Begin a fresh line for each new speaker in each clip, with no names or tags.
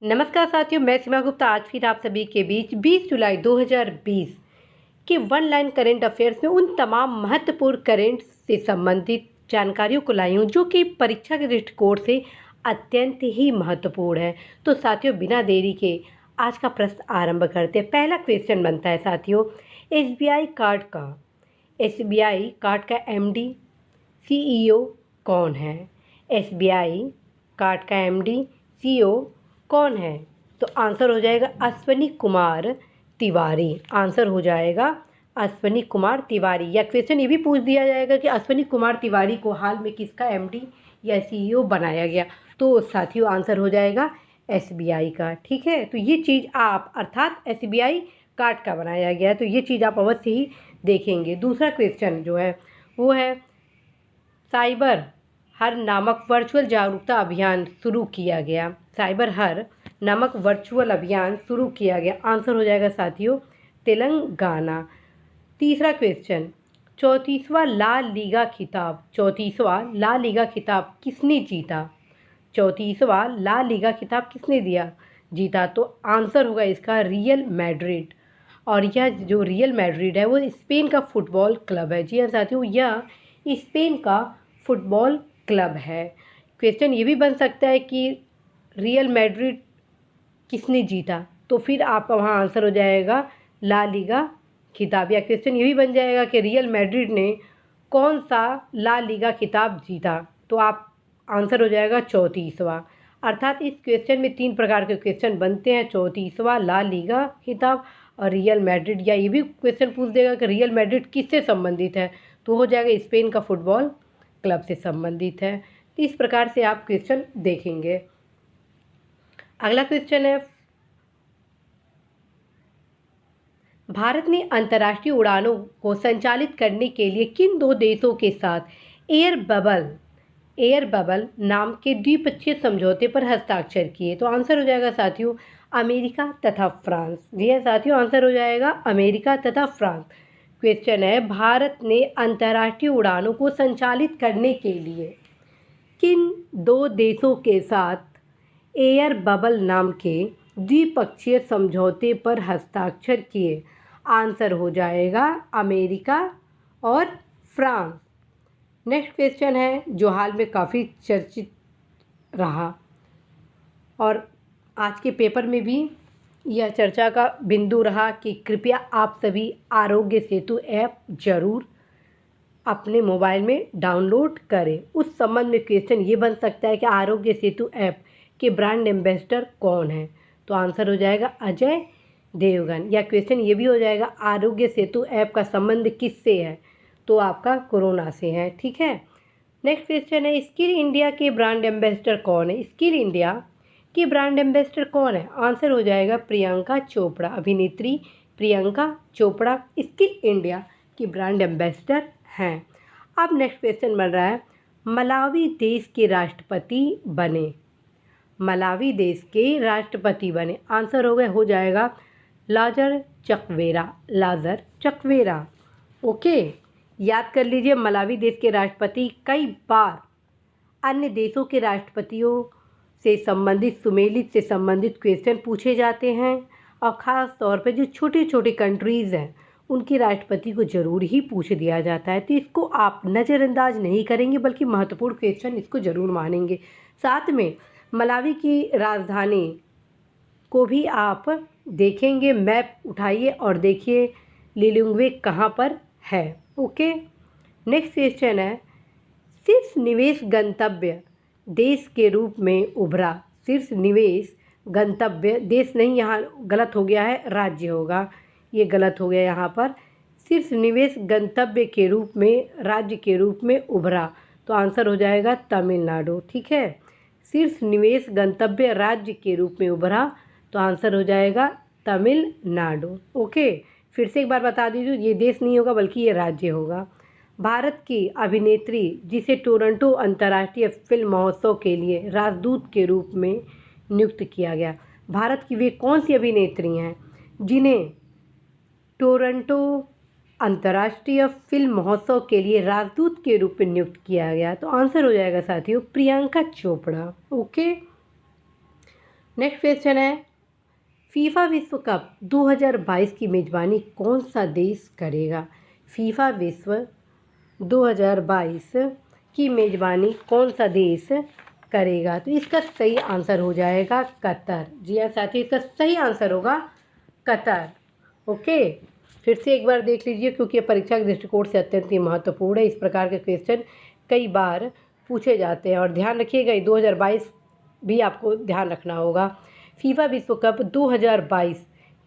नमस्कार साथियों, मैं सीमा गुप्ता आज फिर आप सभी के बीच 20 जुलाई 2020 के वन लाइन करेंट अफेयर्स में उन तमाम महत्वपूर्ण करेंट से संबंधित जानकारियों को लाई हूँ जो कि परीक्षा के दृष्टिकोण से अत्यंत ही महत्वपूर्ण है। तो साथियों, बिना देरी के आज का प्रश्न आरंभ करते हैं। पहला क्वेश्चन बनता है साथियों, एसबीआई कार्ड का एमडी सीईओ कौन है? एसबीआई कार्ड का एमडी सीईओ कौन है? तो आंसर हो जाएगा अश्वनी कुमार तिवारी। आंसर हो जाएगा अश्वनी कुमार तिवारी। या क्वेश्चन ये भी पूछ दिया जाएगा कि अश्वनी कुमार तिवारी को हाल में किसका एमडी या सीईओ बनाया गया? तो साथियों आंसर हो जाएगा एसबीआई का। ठीक है, तो ये चीज़ आप अर्थात एसबीआई कार्ड का बनाया गया है, तो ये चीज़ आप अवश्य ही देखेंगे। दूसरा क्वेश्चन जो है वो है, साइबर हर नामक वर्चुअल जागरूकता अभियान शुरू किया गया। साइबर हर नामक वर्चुअल अभियान शुरू किया गया। आंसर हो जाएगा साथियों तेलंगाना। तीसरा क्वेश्चन, 34वां ला लीगा खिताब किसने जीता? 34वां ला लीगा खिताब किसने जीता? तो आंसर होगा इसका रियल मैड्रिड। और यह जो रियल मैड्रिड है वो स्पेन का फुटबॉल क्लब है। जी हाँ साथियों, यह स्पेन का फुटबॉल क्लब है। क्वेश्चन ये भी बन सकता है कि रियल मैड्रिड किसने जीता? तो फिर आपका वहाँ आंसर हो जाएगा ला लीगा खिताब। या क्वेश्चन ये भी बन जाएगा कि रियल मैड्रिड ने कौन सा ला लीगा खिताब जीता? तो आप आंसर हो जाएगा 34वां। अर्थात इस क्वेश्चन में 3 प्रकार के क्वेश्चन बनते हैं, 34वां ला लीगा खिताब और रियल मैड्रिड। या ये भी क्वेश्चन पूछ देगा कि रियल मैड्रिड किससे संबंधित है? तो हो जाएगा स्पेन का फुटबॉल क्लब से संबंधित है। तो इस प्रकार से आप क्वेश्चन देखेंगे। अगला क्वेश्चन है, भारत ने अंतर्राष्ट्रीय उड़ानों को संचालित करने के लिए किन 2 देशों के साथ एयर बबल नाम के द्विपक्षीय समझौते पर हस्ताक्षर किए? तो आंसर हो जाएगा साथियों अमेरिका तथा फ्रांस। जी हाँ साथियों, आंसर हो जाएगा अमेरिका तथा फ्रांस। क्वेश्चन है, भारत ने अंतर्राष्ट्रीय उड़ानों को संचालित करने के लिए किन 2 देशों के साथ एयर बबल नाम के द्विपक्षीय समझौते पर हस्ताक्षर किए? आंसर हो जाएगा अमेरिका और फ्रांस। नेक्स्ट क्वेश्चन है जो हाल में काफ़ी चर्चित रहा और आज के पेपर में भी यह चर्चा का बिंदु रहा कि कृपया आप सभी आरोग्य सेतु ऐप जरूर अपने मोबाइल में डाउनलोड करें। उस संबंध में क्वेश्चन ये बन सकता है कि आरोग्य सेतु ऐप के ब्रांड एम्बेसडर कौन है? तो आंसर हो जाएगा अजय देवगन। या क्वेश्चन ये भी हो जाएगा आरोग्य सेतु ऐप का संबंध किससे है? तो आपका कोरोना से है। ठीक है, नेक्स्ट क्वेश्चन है, स्किल इंडिया के ब्रांड एम्बेसडर कौन है? स्किल इंडिया की ब्रांड एम्बेसडर कौन है? आंसर हो जाएगा प्रियंका चोपड़ा। अभिनेत्री प्रियंका चोपड़ा स्किल इंडिया की ब्रांड एम्बेसडर हैं। अब नेक्स्ट क्वेश्चन बन रहा है, मलावी देश के राष्ट्रपति बने। मलावी देश के राष्ट्रपति बने। आंसर हो जाएगा लाजर चकवेरा। ओके, याद कर लीजिए, मलावी देश के राष्ट्रपति कई बार अन्य देशों के राष्ट्रपतियों से संबंधित सुमेलित से संबंधित क्वेश्चन पूछे जाते हैं और ख़ास तौर पर जो छोटी छोटी कंट्रीज़ हैं उनके राष्ट्रपति को ज़रूर ही पूछ दिया जाता है। तो इसको आप नज़रअंदाज नहीं करेंगे बल्कि महत्वपूर्ण क्वेश्चन इसको ज़रूर मानेंगे। साथ में मलावी की राजधानी को भी आप देखेंगे, मैप उठाइए और देखिए लिलोंग्वे कहाँ पर है। ओके, नेक्स्ट क्वेश्चन है, शीर्ष निवेश गंतव्य देश के रूप में उभरा। शीर्ष निवेश गंतव्य देश नहीं, यहाँ गलत हो गया है, राज्य होगा, ये गलत हो गया यहाँ पर। शीर्ष निवेश गंतव्य के रूप में राज्य के रूप में उभरा। तो आंसर हो जाएगा तमिलनाडु। ठीक है, शीर्ष निवेश गंतव्य राज्य के रूप में उभरा, तो आंसर हो जाएगा तमिलनाडु। ओके, फिर से एक बार बता दीजिए, ये देश नहीं होगा बल्कि ये राज्य होगा। भारत की अभिनेत्री जिसे टोरंटो अंतर्राष्ट्रीय फिल्म महोत्सव के लिए राजदूत के रूप में नियुक्त किया गया। भारत की वे कौन सी अभिनेत्री हैं जिन्हें टोरंटो अंतर्राष्ट्रीय फिल्म महोत्सव के लिए राजदूत के रूप में नियुक्त किया गया? तो आंसर हो जाएगा साथियों Priyanka Chopra. Okay, next question है, फीफा विश्व कप 2022 की मेज़बानी कौन सा देश करेगा? फीफा विश्व 2022 की मेज़बानी कौन सा देश करेगा? तो इसका सही आंसर हो जाएगा कतर। जी हाँ साथी, इसका सही आंसर होगा कतर। ओके, फिर से एक बार देख लीजिए क्योंकि ये परीक्षा के दृष्टिकोण से अत्यंत ही महत्वपूर्ण है। इस प्रकार के क्वेश्चन कई बार पूछे जाते हैं और ध्यान रखिएगा 2022 भी आपको ध्यान रखना होगा। फीफा विश्व कप 2022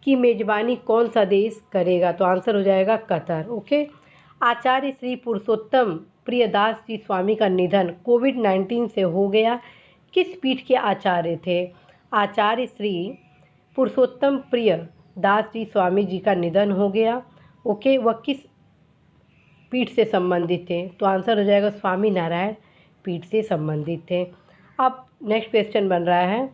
की मेज़बानी कौन सा देश करेगा? तो आंसर हो जाएगा कतर। ओके, आचार्य श्री पुरुषोत्तम प्रियदास जी स्वामी का निधन कोविड-19 से हो गया। किस पीठ के आचार्य थे? आचार्य श्री पुरुषोत्तम प्रियदास जी स्वामी जी का निधन हो गया। ओके, वह किस पीठ से संबंधित थे? तो आंसर हो जाएगा स्वामी नारायण पीठ से संबंधित थे। अब नेक्स्ट क्वेश्चन बन रहा है,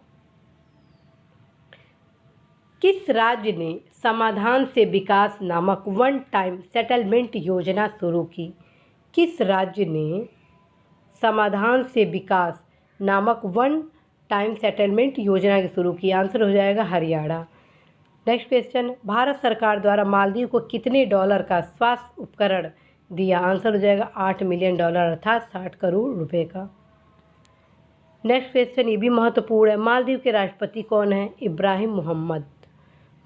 किस राज्य ने समाधान से विकास नामक वन टाइम सेटलमेंट योजना शुरू की? किस राज्य ने समाधान से विकास नामक वन टाइम सेटलमेंट योजना की शुरू की? आंसर हो जाएगा हरियाणा। नेक्स्ट क्वेश्चन, भारत सरकार द्वारा मालदीव को कितने डॉलर का स्वास्थ्य उपकरण दिया? आंसर हो जाएगा $8 मिलियन अर्थात 60 करोड़ रुपए का। नेक्स्ट क्वेश्चन ये भी महत्वपूर्ण है, मालदीव के राष्ट्रपति कौन है? इब्राहिम मोहम्मद।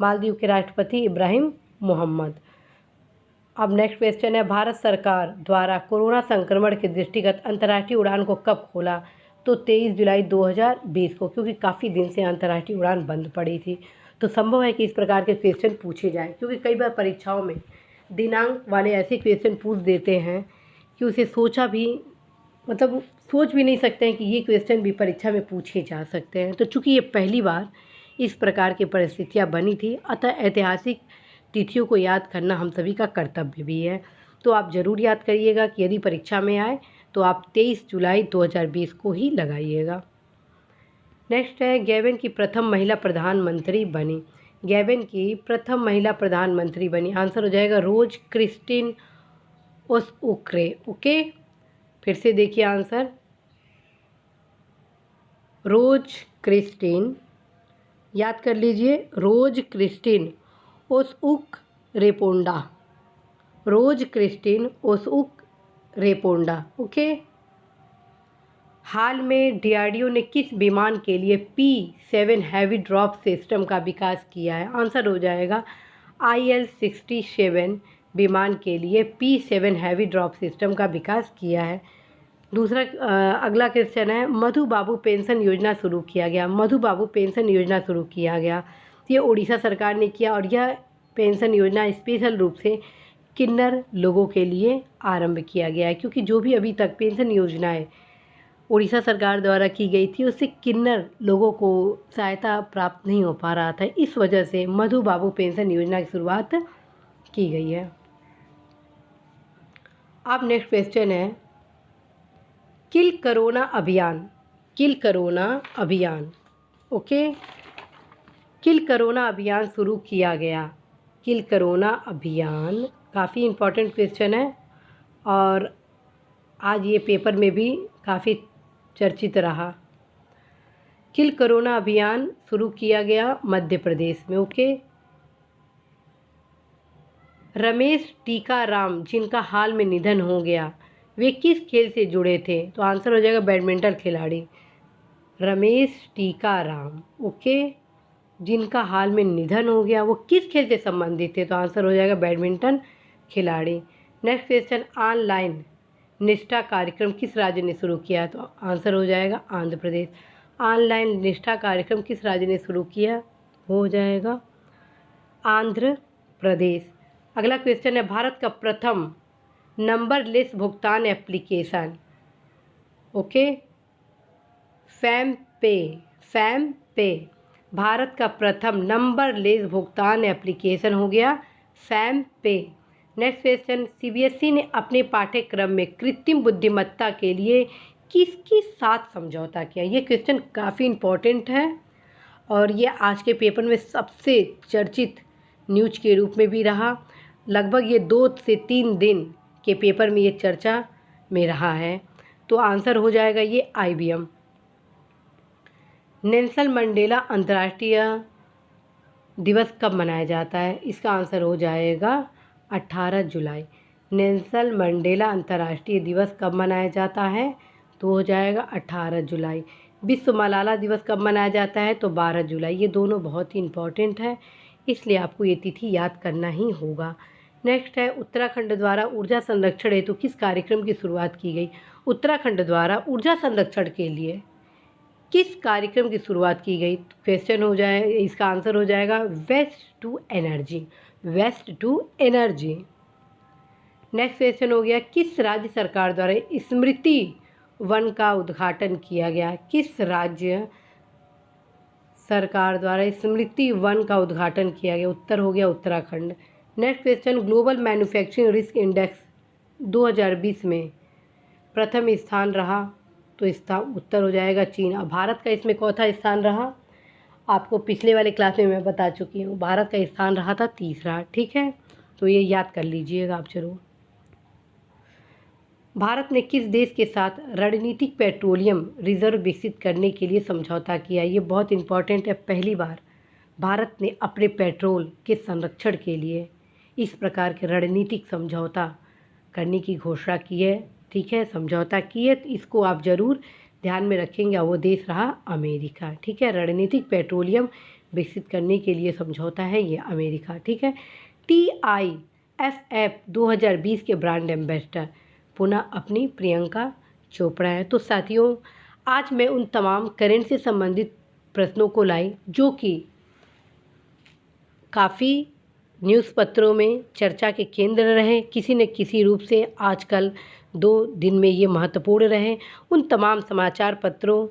मालदीव के राष्ट्रपति इब्राहिम मोहम्मद। अब नेक्स्ट क्वेश्चन है, भारत सरकार द्वारा कोरोना संक्रमण के दृष्टिगत अंतर्राष्ट्रीय उड़ान को कब खोला? तो 23 जुलाई 2020 को, क्योंकि काफ़ी दिन से अंतर्राष्ट्रीय उड़ान बंद पड़ी थी। तो संभव है कि इस प्रकार के क्वेश्चन पूछे जाएं, क्योंकि कई बार परीक्षाओं में दिनांक वाले ऐसे क्वेश्चन पूछ देते हैं कि उसे सोच भी नहीं सकते हैं कि ये क्वेश्चन भी परीक्षा में पूछे जा सकते हैं। तो चूँकि ये पहली बार इस प्रकार की परिस्थितियाँ बनी थी, अतः ऐतिहासिक तिथियों को याद करना हम सभी का कर्तव्य भी है। तो आप ज़रूर याद करिएगा कि यदि परीक्षा में आए तो आप 23 जुलाई 2020 को ही लगाइएगा। नेक्स्ट है, गैबन की प्रथम महिला प्रधानमंत्री बनी। गैबन की प्रथम महिला प्रधानमंत्री बनी। आंसर हो जाएगा रोज क्रिस्टिन ओसुओक्रे। ओके, फिर से देखिए आंसर, रोज क्रिस्टिन, याद कर लीजिए, रोज क्रिस्टिन ओसुक रेपोंडा। रोज क्रिस्टिन ओसुक रेपोंडा। ओके, हाल में डीआरडीओ ने किस विमान के लिए P-7 हैवी ड्रॉप सिस्टम का विकास किया है? आंसर हो जाएगा IL-67 विमान के लिए P-7 हैवी ड्रॉप सिस्टम का विकास किया है। दूसरा अगला क्वेश्चन है, मधु बाबू पेंशन योजना शुरू किया गया। मधु बाबू पेंशन योजना शुरू किया गया, ये उड़ीसा सरकार ने किया और यह पेंशन योजना स्पेशल रूप से किन्नर लोगों के लिए आरंभ किया गया है, क्योंकि जो भी अभी तक पेंशन योजनाएं उड़ीसा सरकार द्वारा की गई थी उससे किन्नर लोगों को सहायता प्राप्त नहीं हो पा रहा था। इस वजह से मधु बाबू पेंशन योजना की शुरुआत की गई है। अब नेक्स्ट क्वेश्चन है, किल कोरोना अभियान। किल कोरोना अभियान, ओके, किल कोरोना अभियान शुरू किया गया। किल कोरोना अभियान काफ़ी इम्पोर्टेंट क्वेश्चन है और आज ये पेपर में भी काफ़ी चर्चित रहा। किल कोरोना अभियान शुरू किया गया मध्य प्रदेश में। ओके, रमेश टीकाराम जिनका हाल में निधन हो गया, वे किस खेल से जुड़े थे? तो आंसर हो जाएगा बैडमिंटन खिलाड़ी। रमेश टीकाराम, ओके, जिनका हाल में निधन हो गया, वो किस खेल से संबंधित थे? तो आंसर हो जाएगा बैडमिंटन खिलाड़ी। नेक्स्ट क्वेश्चन, ऑनलाइन निष्ठा कार्यक्रम किस राज्य ने शुरू किया? तो आंसर हो जाएगा आंध्र प्रदेश। ऑनलाइन निष्ठा कार्यक्रम किस राज्य ने शुरू किया? हो जाएगा आंध्र प्रदेश। अगला क्वेश्चन है, भारत का प्रथम नंबरलेस भुगतान एप्लीकेशन, ओके, फैम पे। भारत का प्रथम नंबरलेस भुगतान एप्लीकेशन हो गया फैम पे। नेक्स्ट क्वेश्चन, सीबीएसई ने अपने पाठ्यक्रम में कृत्रिम बुद्धिमत्ता के लिए किसके साथ समझौता किया? ये क्वेश्चन काफ़ी इम्पोर्टेंट है और ये आज के पेपर में सबसे चर्चित न्यूज के रूप में भी रहा। लगभग ये 2 से 3 दिन के पेपर में ये चर्चा में रहा है। तो आंसर हो जाएगा ये IBM। नेल्सन मंडेला अंतर्राष्ट्रीय दिवस कब मनाया जाता है? इसका आंसर हो जाएगा 18 जुलाई। नेल्सन मंडेला अंतर्राष्ट्रीय दिवस कब मनाया जाता है? तो हो जाएगा 18 जुलाई। विश्व मलाला दिवस कब मनाया जाता है? तो 12 जुलाई। ये दोनों बहुत ही इम्पॉर्टेंट है, इसलिए आपको ये तिथि याद करना ही होगा। नेक्स्ट है, उत्तराखंड द्वारा ऊर्जा संरक्षण हेतु किस कार्यक्रम की शुरुआत की गई? उत्तराखंड द्वारा ऊर्जा संरक्षण के लिए किस कार्यक्रम की शुरुआत की गई? क्वेश्चन हो जाए, इसका आंसर हो जाएगा waste to energy. Waste to energy. Next question हो गया, किस राज्य सरकार द्वारा स्मृति वन का उद्घाटन किया गया? किस राज्य सरकार द्वारा स्मृति वन का उद्घाटन किया गया? उत्तर हो गया Uttarakhand. Next question, global manufacturing risk index 2020 में प्रथम स्थान रहा? तो इसका उत्तर हो जाएगा चीन। अब भारत का इसमें चौथा स्थान रहा, आपको पिछले वाले क्लास में मैं बता चुकी हूँ। भारत का स्थान रहा था तीसरा, ठीक है, तो ये याद कर लीजिएगा आप जरूर। भारत ने किस देश के साथ रणनीतिक पेट्रोलियम रिजर्व विकसित करने के लिए समझौता किया? ये बहुत इंपॉर्टेंट है। पहली बार भारत ने अपने पेट्रोल के संरक्षण के लिए इस प्रकार के रणनीतिक समझौता करने की घोषणा की है, ठीक है, समझौता की है, तो इसको आप ज़रूर ध्यान में रखेंगे। वो देश रहा अमेरिका, ठीक है। रणनीतिक पेट्रोलियम विकसित करने के लिए समझौता है ये अमेरिका, ठीक है। TIFF 2020 के ब्रांड एम्बेसडर पुनः अपनी प्रियंका चोपड़ा है। तो साथियों, आज मैं उन तमाम करंट से संबंधित प्रश्नों को लाई जो कि काफ़ी न्यूज़ पत्रों में चर्चा के केंद्र रहे, किसी न किसी रूप से आजकल 2 दिन में ये महत्वपूर्ण रहे। उन तमाम समाचार पत्रों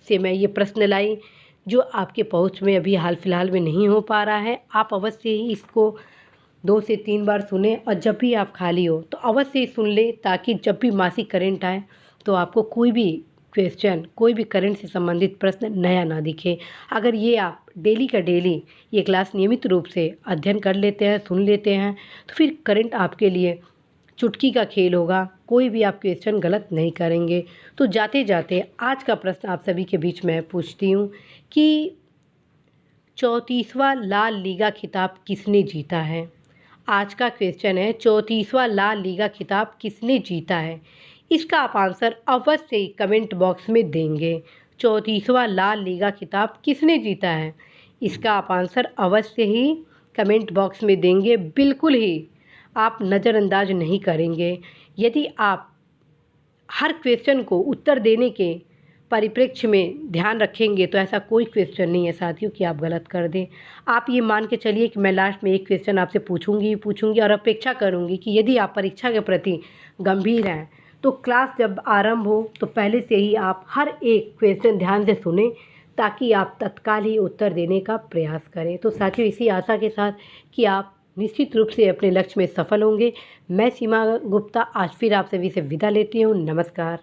से मैं ये प्रश्न लाई जो आपके पहुंच में अभी हाल फिलहाल में नहीं हो पा रहा है। आप अवश्य ही इसको 2 से 3 बार सुने और जब भी आप खाली हो तो अवश्य ही सुन ले, ताकि जब भी मासिक करंट आए तो आपको कोई भी क्वेश्चन, कोई भी करंट से संबंधित प्रश्न नया ना दिखे। अगर ये आप डेली का डेली ये क्लास नियमित रूप से अध्ययन कर लेते हैं, सुन लेते हैं, तो फिर करंट आपके लिए चुटकी का खेल होगा, कोई भी आप क्वेश्चन गलत नहीं करेंगे। तो जाते जाते आज का प्रश्न आप सभी के बीच में पूछती हूँ कि 34वां लाल लीगा खिताब किसने जीता है? आज का क्वेश्चन है, 34वां लाल लीगा खिताब किसने जीता है? इसका आप आंसर अवश्य ही कमेंट बॉक्स में देंगे। 34वां लाल लीगा खिताब किसने जीता है? इसका आप आंसर अवश्य ही कमेंट बॉक्स में देंगे। बिल्कुल ही आप नज़रअंदाज नहीं करेंगे। यदि आप हर क्वेश्चन को उत्तर देने के परिप्रेक्ष्य में ध्यान रखेंगे तो ऐसा कोई क्वेश्चन नहीं है साथियों कि आप गलत कर दें। आप ये मान के चलिए कि मैं लास्ट में एक क्वेश्चन आपसे पूछूंगी और अपेक्षा करूंगी कि यदि आप परीक्षा के प्रति गंभीर हैं तो क्लास जब आरंभ हो तो पहले से ही आप हर एक क्वेश्चन ध्यान से सुने, ताकि आप तत्काल ही उत्तर देने का प्रयास करें। तो साथियों, इसी आशा के साथ कि आप निश्चित रूप से अपने लक्ष्य में सफल होंगे, मैं सीमा गुप्ता आज फिर आप सभी से विदा लेती हूँ। नमस्कार।